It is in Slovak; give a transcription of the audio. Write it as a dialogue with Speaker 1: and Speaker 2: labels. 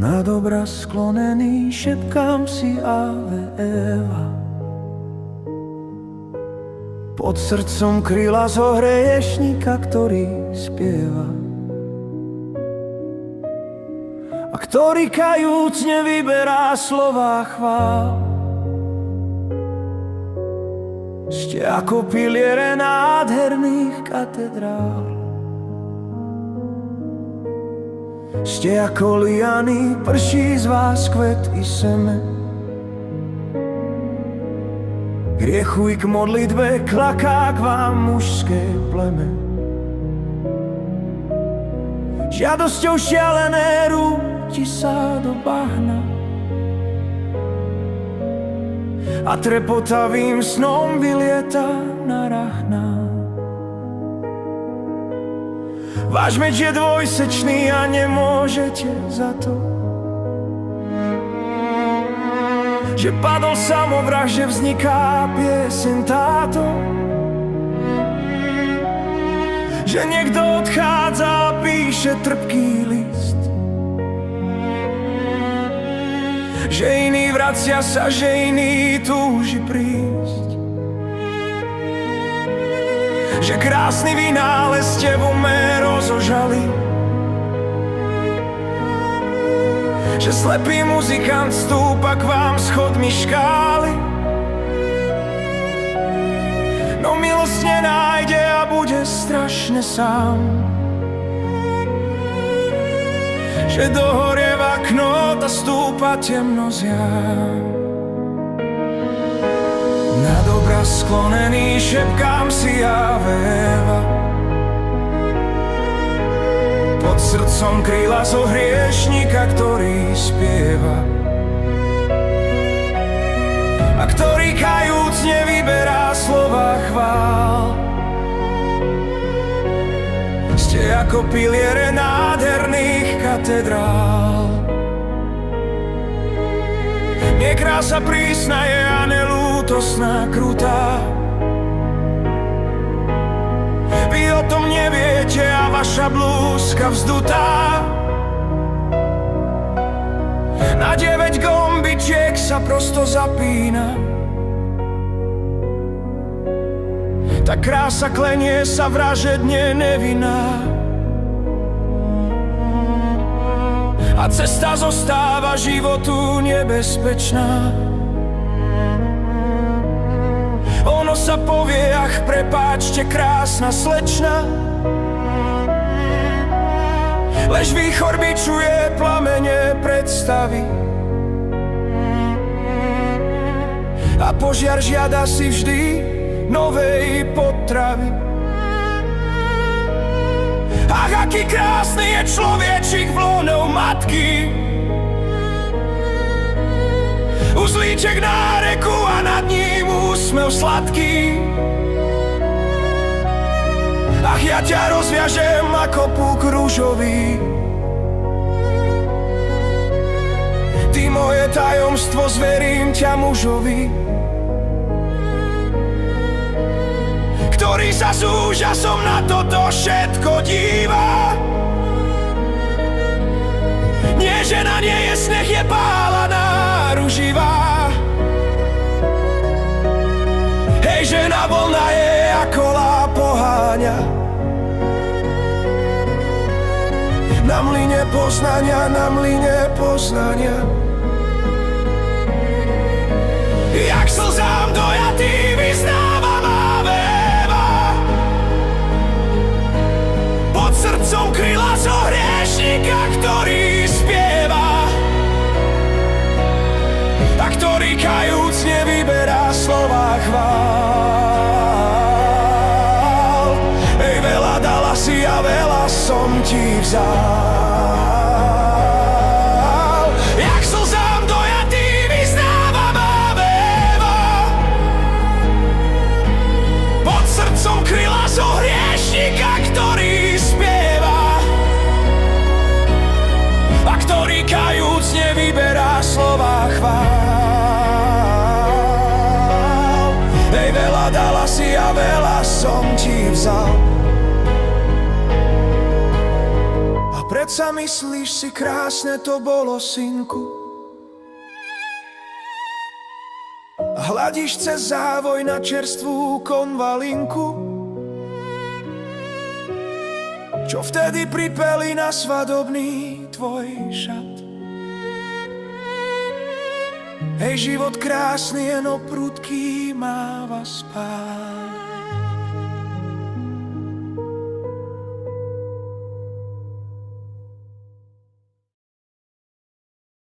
Speaker 1: Nad obraz sklonený šepkám si Ave Eva. Pod srdcom kryla zohreješníka, ktorý spieva a ktorý kajúcne vyberá slová chvál. Ste ako piliere nádherných katedrál. Ste ako liany, prší z vás kvet i seme. Hriechu i k modlitbe klaká k vám mužské pleme. Žiadosťou šialené rúti sa do bahna a trepotavým snom vylieta na rahná. Váš meč je dvojsečný a nemôžete za to, že padol samovrah, že vzniká pieseň táto, že niekto odchádza a píše trpký list, že iný vracia sa, že iný túži prísť, že krásny vynález ste v ume rozožali, že slepý muzikant stúpa k vám schodmi škály, no milosť nenájde a bude strašne sám, že dohorieva knôt a stúpa temnosť jám. Nad obraz sklonený šepkám si Ave Eva. Pod srdcom kryla zohriešníka, ktorý spieva a ktorý kajúcne vyberá slova chvál. Ste ako piliere nádherných katedrál. Nie krása prísna je a nelútosná krutá. Vy o tom neviete a vaša blúzka vzdutá. Na 9 gombičiek sa prosto zapína. Ta krása klenie sa vražedne nevinná. A cesta zostáva životu nebezpečná. Ono sa povie, ach, prepáčte, krásna slečna, lež výchor bičuje plamene predstavy a požiar žiada si vždy novej potravy. Ach, aký krásny je človečik v lone matky, uzlíček na reku a nad ním úsmev sladký. Ach, ja ťa rozviažem ako púk rúžový, ty moje tajomstvo, zverím ťa mužovi, ktorý sa s úžasom na toto všetko díva. Nie žena, nie je sneh, je pálaná, ruživá. Hej, žena voľná je a kolá poháňa na mlyne poznania, na mlyne poznania. Jak slzám dojatý vyznávam Ave Eva. Pod srdcom kryla zohriešníka, ktorý spieva a ktorý kajúcne vyberá slová chvál. Ej, veľa dala si a veľa som ti vzal. Jak slzám dojatý vyznávam Ave Eva. Pod srdcom kryla zohriešníka, ktorý spieva a ktorý kajúcne vyberá slová chvál. Ej, veľa dala si a veľa som ti vzal. sa myslíš si, krásne to bolo, synku. A hladíš cez závoj na čerstvú konvalinku, čo vtedy pripeli na svadobný tvoj šat. Hej, život krásny, jen o prudký máva spát.